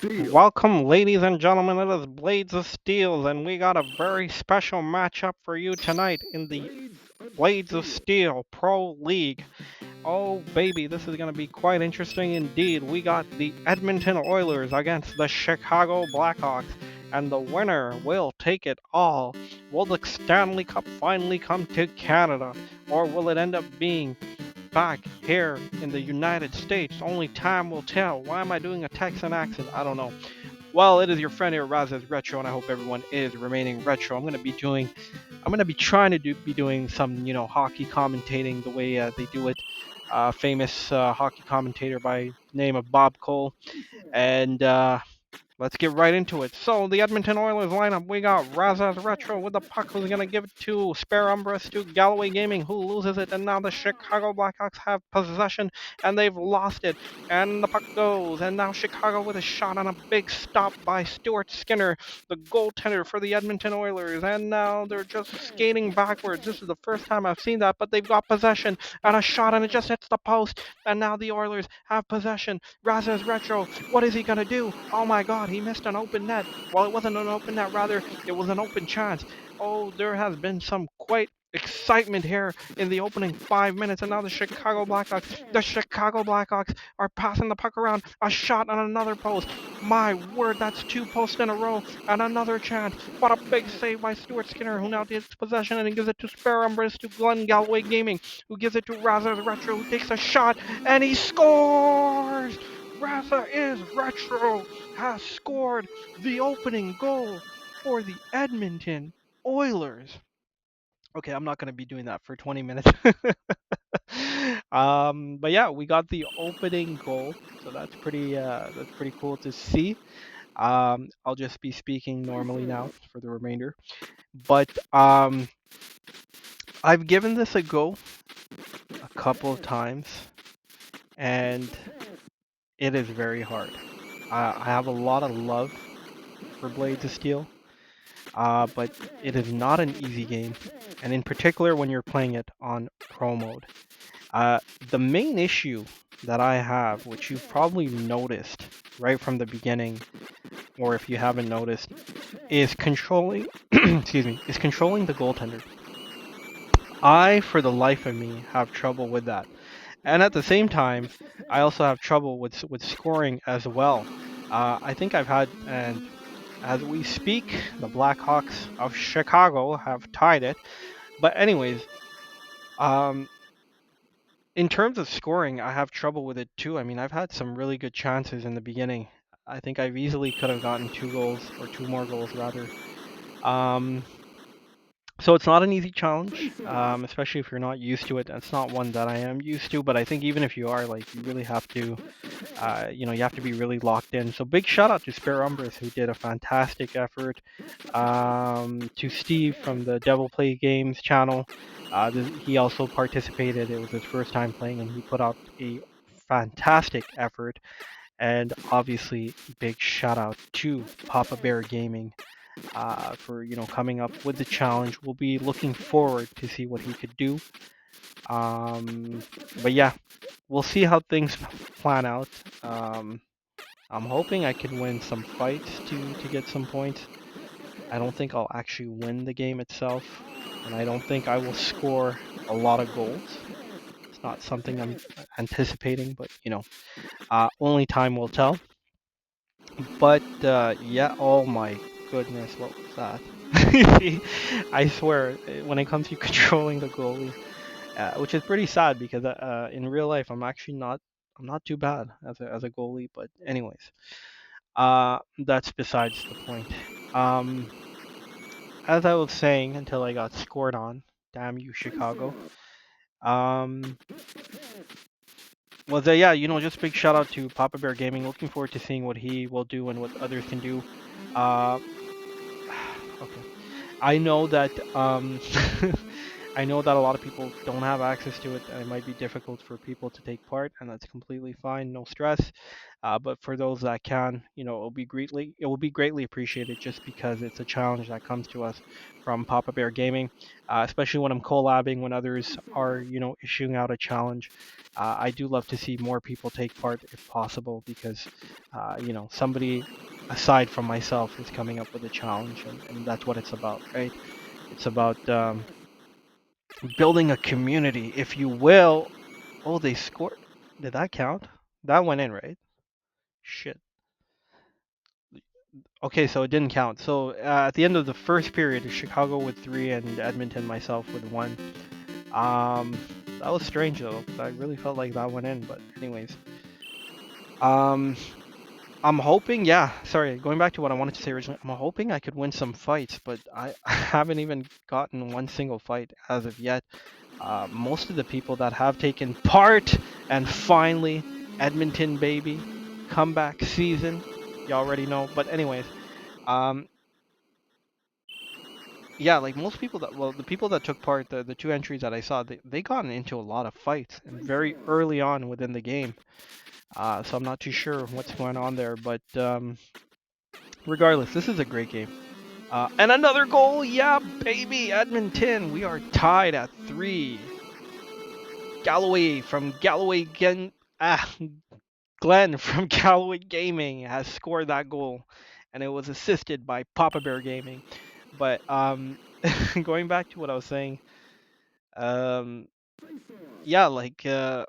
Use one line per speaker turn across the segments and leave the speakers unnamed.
Welcome, ladies and gentlemen. It is Blades of Steel, and we got a very special matchup for you tonight in the Blades of Steel Pro League. Oh, baby, this is going to be quite interesting indeed. We got the Edmonton Oilers against the Chicago Blackhawks, and the winner will take it all. Will the Stanley Cup finally come to Canada, or will it end up being back here in the United States? Only time will tell. Why am I doing a Texan accent? I don't know. Well, it is your friend here, Raz's Retro, and I hope everyone is remaining retro. I'm gonna be trying to be doing some, hockey commentating the way they do it. Famous hockey commentator by name of Bob Cole, and let's get right into it. So the Edmonton Oilers lineup, we got Razaz Retro with the puck, who's going to give it to Spare Umbras to Galloway Gaming, who loses it, and now the Chicago Blackhawks have possession, and they've lost it, and the puck goes, and now Chicago with a shot on a big stop by Stuart Skinner, the goaltender for the Edmonton Oilers, and now they're just skating backwards. This is the first time I've seen that, but they've got possession, and a shot, and it just hits the post, and now the Oilers have possession. Razaz Retro, what is he going to do? Oh my god, he missed an open net. Well, it wasn't an open net, rather, it was an open chance. Oh, there has been some quite excitement here in the opening 5 minutes, and now the Chicago Blackhawks are passing the puck around. A shot on another post. My word, that's two posts in a row, and another chance. What a big save by Stuart Skinner, who now takes possession and he gives it to Spare Umbras to Glenn Galloway Gaming, who gives it to Razaz Retro, who takes a shot, and he scores! Raza is Retro has scored the opening goal for the Edmonton Oilers. Okay, I'm not going to be doing that for 20 minutes. But yeah, we got the opening goal, so that's pretty cool to see. I'll just be speaking normally now for the remainder. But I've given this a go a couple of times, and it is very hard. I have a lot of love for Blades of Steel, but it is not an easy game, and in particular when you're playing it on Pro mode. Uh, the main issue that I have, which you've probably noticed right from the beginning, or if you haven't noticed, is controlling, excuse me, is controlling the goaltender. I, for the life of me, have trouble with that. And at the same time, I also have trouble with scoring as well. I think I've had, and as we speak, the Blackhawks of Chicago have tied it. But anyways, um, in terms of scoring, I have trouble with it too. I mean, I've had some really good chances in the beginning. I think I've easily could have gotten two goals or two more goals rather. Um, So it's not an easy challenge, especially if you're not used to it. It's not one that I am used to, but I think even if you are, like, you really have to, you have to be really locked in. So big shout out to Spare Umbras, who did a fantastic effort. To Steve from the Devil Play Games channel, he also participated. It was his first time playing, and he put out a fantastic effort. And obviously, big shout out to Papa Bear Gaming for coming up with the challenge. We'll be looking forward to see what he could do. Um, but yeah, we'll see how things plan out. Um, I'm hoping I can win some fights to get some points. I don't think I'll actually win the game itself, and I don't think I will score a lot of goals. It's not something I'm anticipating, but only time will tell. But yeah, oh my goodness, what was that? I swear, when it comes to controlling the goalie, which is pretty sad because in real life I'm not too bad as a goalie. But anyways, that's besides the point. Um, as I was saying until I got scored on, damn you, Chicago. Um, was yeah, just big shout out to Papa Bear Gaming. Looking forward to seeing what he will do and what others can do. Uh, okay. I know that I know that a lot of people don't have access to it, and it might be difficult for people to take part, and that's completely fine, no stress. But for those that can, it will be greatly appreciated, just because it's a challenge that comes to us from Papa Bear Gaming, especially when I'm collabing, when others are, issuing out a challenge. I do love to see more people take part if possible, because, somebody aside from myself is coming up with a challenge, and that's what it's about, right? It's about building a community, if you will. Oh, they scored. Did that count? That went in, right? Shit. Okay, so it didn't count. So at the end of the first period, Chicago with 3 and Edmonton, myself, with 1. Um, that was strange though, 'cause I really felt like that went in. But anyways, um, I'm hoping. Yeah, sorry. Going back to what I wanted to say originally, I'm hoping I could win some fights, but I haven't even gotten one single fight as of yet. Most of the people that have taken part, and finally, Edmonton baby, comeback season. You already know. But anyways, um, yeah, like most people the people that took part, the two entries that I saw, they got into a lot of fights and very early on within the game. So I'm not too sure what's going on there, but regardless, this is a great game. And another goal, yeah, baby, Edmonton. We are tied at 3. Galloway from Galloway again. Glenn from Galloway Gaming has scored that goal, and it was assisted by Papa Bear Gaming. But going back to what I was saying, um, yeah, like I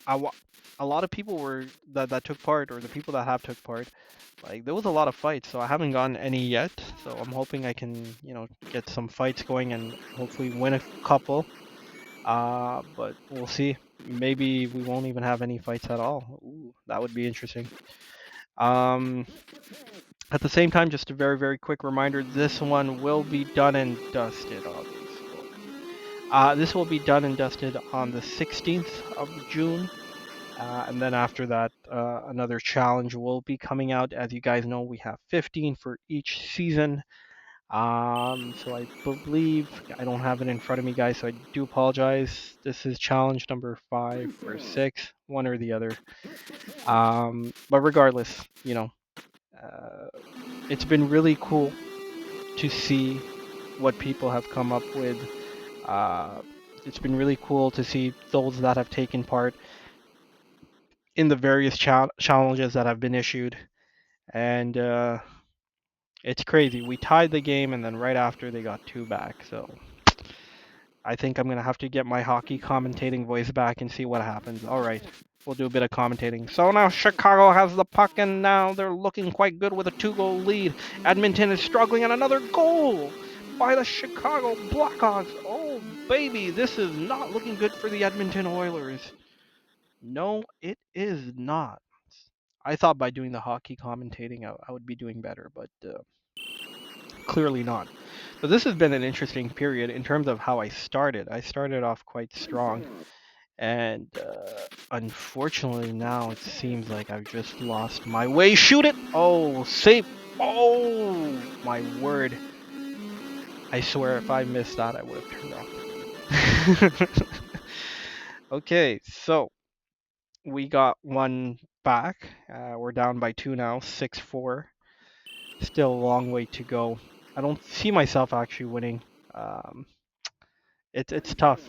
wa- a lot of people were that took part, or the people that have took part, like there was a lot of fights. So I haven't gotten any yet. So I'm hoping I can, get some fights going and hopefully win a couple. But we'll see. Maybe we won't even have any fights at all. Ooh, that would be interesting. Um, at the same time, just a very, very quick reminder: this one will be done and dusted. This will be done and dusted on the 16th of June. And then after that, another challenge will be coming out. As you guys know, we have 15 for each season. So I believe I don't have it in front of me, guys. So I do apologize. This is challenge number 5 or 6, one or the other. But regardless, uh, it's been really cool to see what people have come up with. Uh, it's been really cool to see those that have taken part in the various challenges that have been issued, and it's crazy. We tied the game, and then right after they got 2 back. So I think I'm gonna have to get my hockey commentating voice back and see what happens. All right, we'll do a bit of commentating. So now Chicago has the puck, and now they're looking quite good with a 2-goal lead. Edmonton is struggling, and another goal by the Chicago Blackhawks. Oh baby, this is not looking good for the Edmonton Oilers. No, it is not. I thought by doing the hockey commentating, I would be doing better, but clearly not. So this has been an interesting period in terms of how I started. I started off quite strong, and unfortunately now it seems like I've just lost my way. Shoot it! Oh, save! Oh, my word. I swear if I missed that, I would have turned off the game. Okay, so we got one back. We're down by 2 now, 6-4. Still a long way to go. I don't see myself actually winning. Um, it's tough,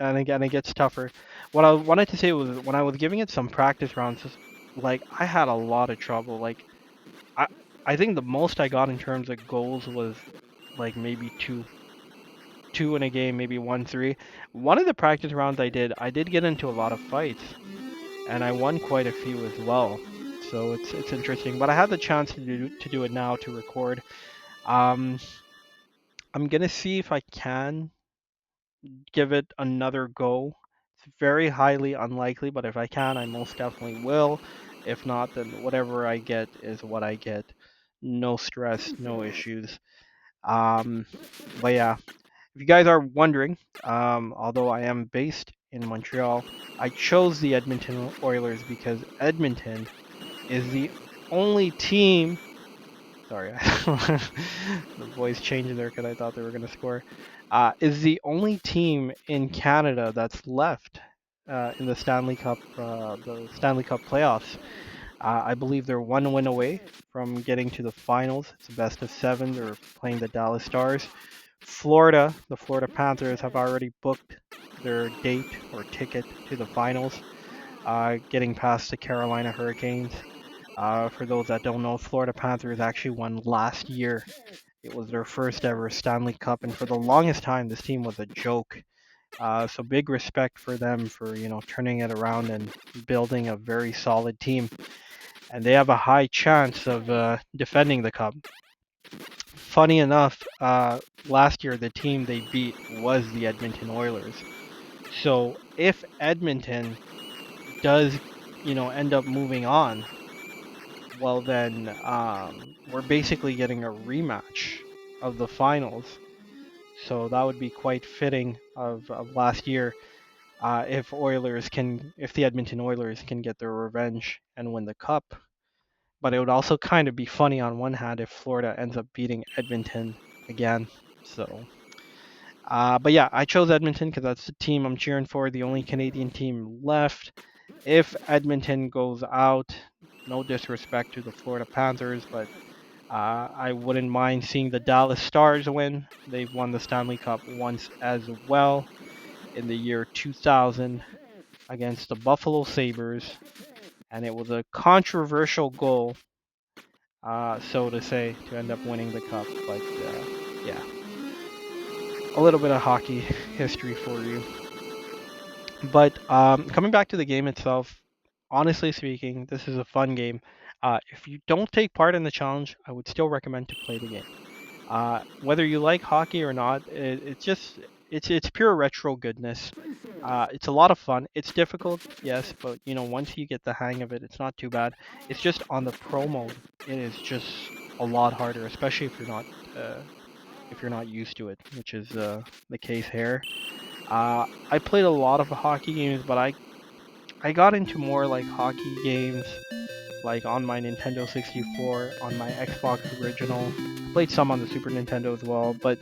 and again it gets tougher. What I wanted to say was when I was giving it some practice rounds, like I had a lot of trouble. Like I I think the most I got in terms of goals was like maybe two in a game, maybe 1-3. One of the practice rounds I did get into a lot of fights, and I won quite a few as well. So it's interesting. But I had the chance to do it now, to record. Um, I'm gonna see if I can give it another go. It's very highly unlikely, but if I can, I most definitely will. If not, then whatever I get is what I get. No stress, no issues. Um, but yeah, if you guys are wondering, although I am based in Montreal, I chose the Edmonton Oilers because Edmonton is the only team sorry, the voice changed there because I thought they were going to score, is the only team in Canada that's left in the Stanley Cup playoffs. I believe they're one win away from getting to the finals. It's a best of seven. They're playing the Dallas Stars. The Florida Panthers have already booked their date or ticket to the finals, getting past the Carolina Hurricanes. For those that don't know, Florida Panthers actually won last year. It was their first ever Stanley Cup, and for the longest time, this team was a joke. So big respect for them for turning it around and building a very solid team, and they have a high chance of defending the cup. Funny enough, last year the team they beat was the Edmonton Oilers. So if Edmonton does, end up moving on, well then we're basically getting a rematch of the finals. So that would be quite fitting of last year if the Edmonton Oilers can get their revenge and win the cup. But it would also kind of be funny on one hand if Florida ends up beating Edmonton again. So, but yeah, I chose Edmonton because that's the team I'm cheering for, the only Canadian team left. If Edmonton goes out, no disrespect to the Florida Panthers, but I wouldn't mind seeing the Dallas Stars win. They've won the Stanley Cup once as well in the year 2000 against the Buffalo Sabres, and it was a controversial goal, so to say, to end up winning the cup. But yeah, a little bit of hockey history for you. But coming back to the game itself, honestly speaking, this is a fun game. If you don't take part in the challenge, I would still recommend to play the game. Whether you like hockey or not, it's pure retro goodness. It's a lot of fun. It's difficult, yes, but once you get the hang of it, it's not too bad. It's just on the pro mode, it is just a lot harder, especially if you're not used to it, which is the case here. I played a lot of hockey games, but I got into more like hockey games like on my Nintendo 64, on my Xbox original. I played some on the Super Nintendo as well, but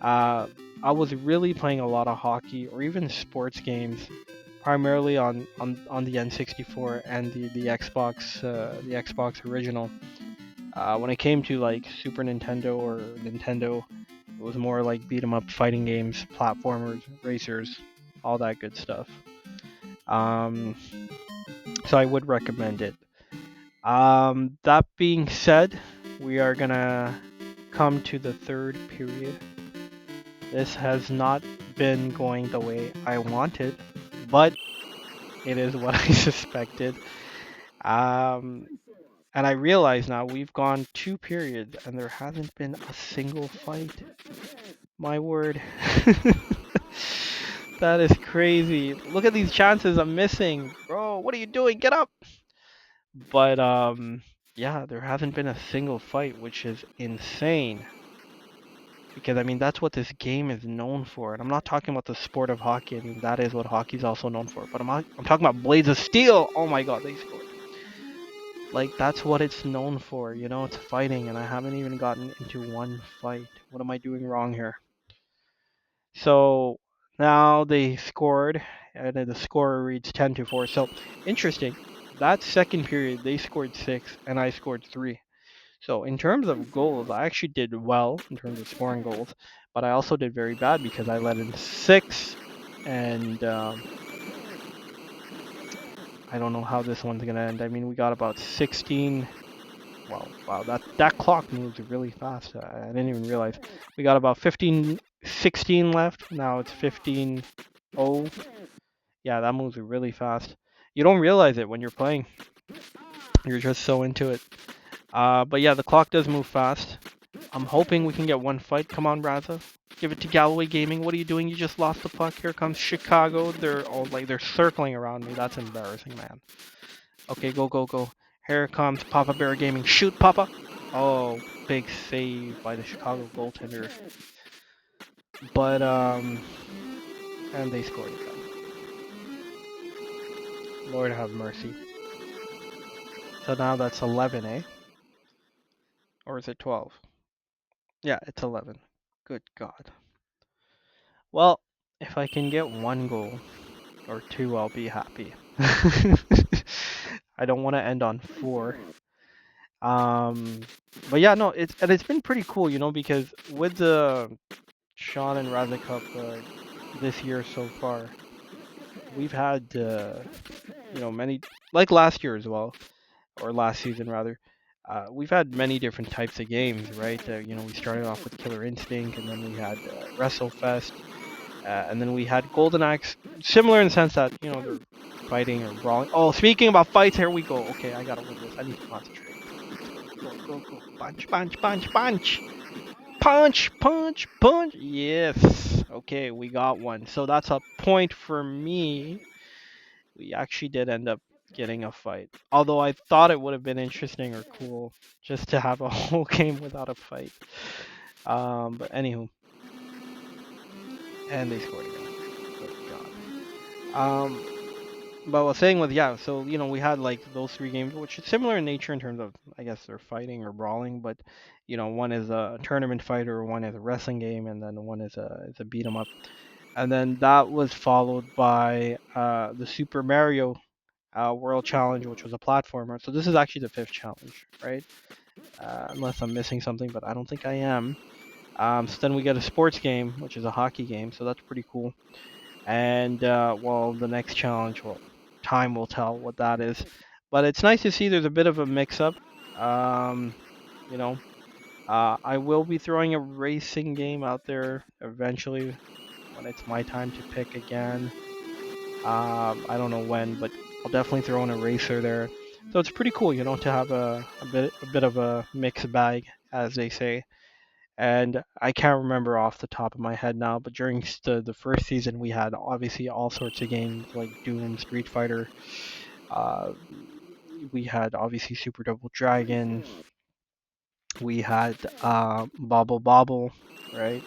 uh, I was really playing a lot of hockey or even sports games, primarily on the N64 and the Xbox original. When it came to like Super Nintendo or Nintendo, it was more like beat 'em up fighting games, platformers, racers, all that good stuff. Um, so I would recommend it. That being said, we are gonna come to the third period. This has not been going the way I wanted, but it is what I suspected. Um, and I realize now we've gone two periods and there hasn't been a single fight. My word. That is crazy. Look at these chances I'm missing. Bro, what are you doing? Get up. But yeah, there hasn't been a single fight, which is insane. Because I mean that's what this game is known for. And I'm not talking about the sport of hockey. I mean that is what hockey's also known for. But I'm talking about Blades of Steel. Oh my god, they scored. Like that's what it's known for, it's fighting and I haven't even gotten into one fight. What am I doing wrong here? So now they scored, and then the score reads 10-4. So interesting. That second period, they scored six, and I scored three. So in terms of goals, I actually did well in terms of scoring goals, but I also did very bad because I let in six, and I don't know how this one's gonna end. I mean, we got about 16. Wow, that clock moves really fast. I didn't even realize. We got about 16 left. Now it's 15-0. Yeah, that moves really fast. You don't realize it when you're playing. You're just so into it. But yeah, the clock does move fast. I'm hoping we can get one fight. Come on, Raza. Give it to Galloway Gaming. What are you doing? You just lost the puck. Here comes Chicago. They're circling around me. That's embarrassing, man. Okay, go, go, go. Here comes Papa Bear Gaming. Shoot, Papa. Oh, big save by the Chicago goaltender. But and they scored again. Lord have mercy. So now that's 11, eh? Or is it 12? Yeah, it's 11. Good God. Well, if I can get one goal or two, I'll be happy. I don't want to end on four. Um, but yeah, no, it's been pretty cool, because with the Shan and Raza Cup this year so far, we've had many, like last year as well, or last season rather. We've had many different types of games, right? We started off with Killer Instinct, and then we had WrestleFest, and then we had Golden Axe, similar in the sense that they're fighting or brawling. Oh, speaking about fights, here we go. Okay, I gotta win this. I need to concentrate. Let's go, go, go, go! Punch, punch, punch, punch! Punch, punch, punch! Yes. Okay, we got one. So that's a point for me. We actually did end up getting a fight. Although I thought it would have been interesting or cool just to have a whole game without a fight. But anywho, and they scored again. Good God. But I was saying with yeah, so we had like those three games, which is similar in nature in terms of I guess they're fighting or brawling, but one is a tournament fighter, one is a wrestling game, and then one is a beat 'em up. And then that was followed by the Super Mario World Challenge, which was a platformer. So this is actually the fifth challenge, right? Unless I'm missing something, but I don't think I am. So then we get a sports game, which is a hockey game. So that's pretty cool. And well, the next challenge, well, time will tell what that is. But it's nice to see there's a bit of a mix-up. Um, you know, I will be throwing a racing game out there eventually when it's my time to pick again. I don't know when, but I'll definitely throw in a racer there. So it's pretty cool, to have a bit of a mixed bag, as they say. And I can't remember off the top of my head now, but during the first season, we had obviously all sorts of games like Doom, Street Fighter. Uh, we had obviously Super Double Dragon. We had Bobble Bobble, right?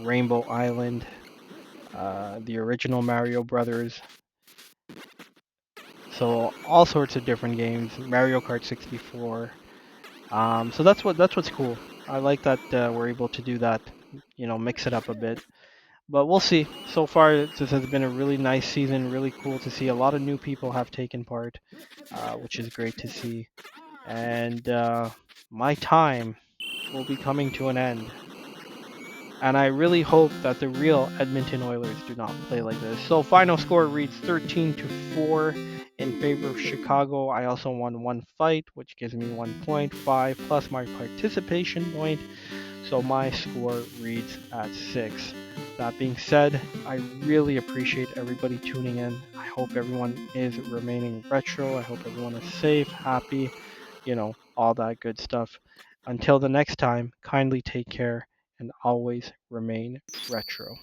Rainbow Island, the original Mario Brothers. So all sorts of different games. Mario Kart 64. So that's what's cool. I like that we're able to do that. Mix it up a bit. But we'll see. So far, this has been a really nice season. Really cool to see. A lot of new people have taken part, which is great to see. And my time will be coming to an end. And I really hope that the real Edmonton Oilers do not play like this. So final score reads 13-4 in favor of Chicago. I also won one fight, which gives me 1.5 plus my participation point. So my score reads at 6. That being said, I really appreciate everybody tuning in. I hope everyone is remaining retro. I hope everyone is safe, happy, all that good stuff. Until the next time, kindly take care and always remain retro.